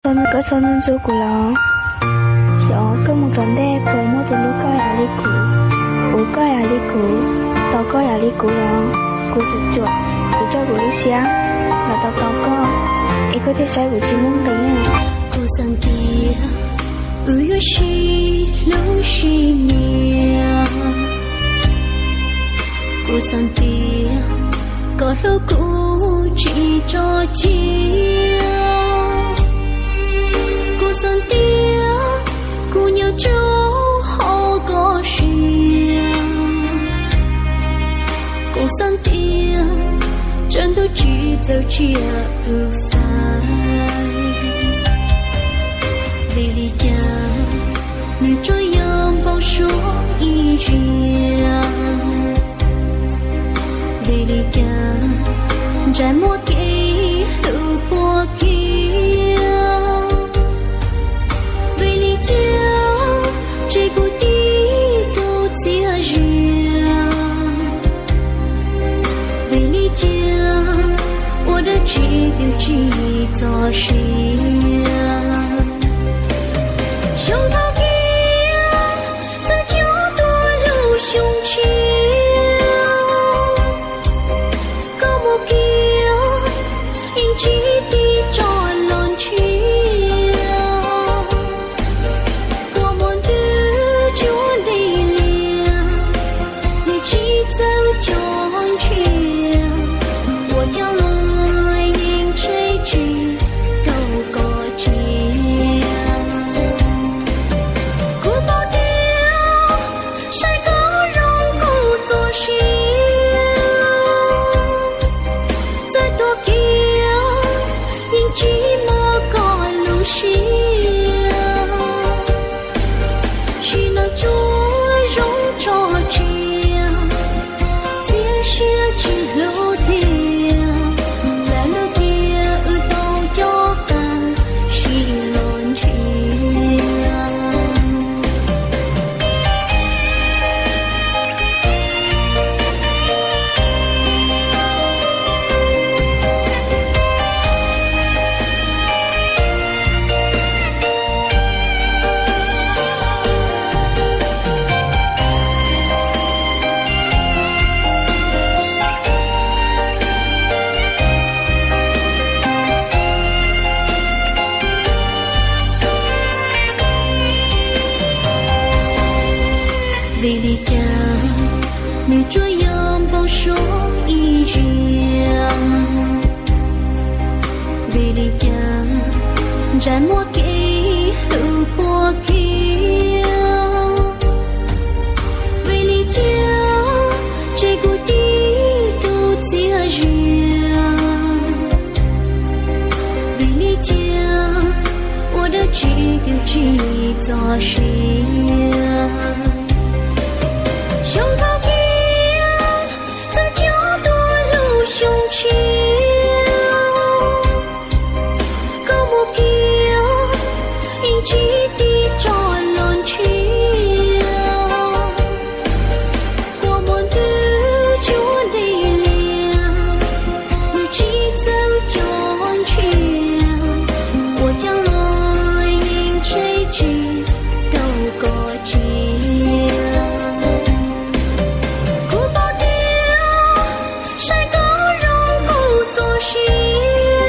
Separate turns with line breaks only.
저는 조구랑 có một tuần đẹp với một tuần lúc coi à đi cũ bố coi à đi cũ tao coi à đi cũ đó cô chuột chuột để cho cô đi sáng là tao co em có thể sai của chị muốn đấy à
cô sang tia ui shi lu shi nia cô sang tia có lúc cũ chỉ cho chia cô sang tia cô nhau trâu họ có chia cô sang tia chân tôi chỉ dấu chia ưu phai vì lý cha như trôi yom vào số y riêng vì lý cha trái mua kỹ tự mua kia vì lý cha chỉ có đi tu chia riêng vì lý cha我的只有只做事胸膛边在角落露胸前高木边因基地着乱去我们的就力量你只走就去我将来迎追之都过节古堡雕晒高容故作戏在多久因寂寞过路线是那捉容着这接些之路的来了的都要干是乱去vì lý cha như trôi yom vào số y riêng vì lý cha trái mua kỹ tự mua kia vì lý cha chỉ có đi tu chia riêng vì lý cha 我的只有只做事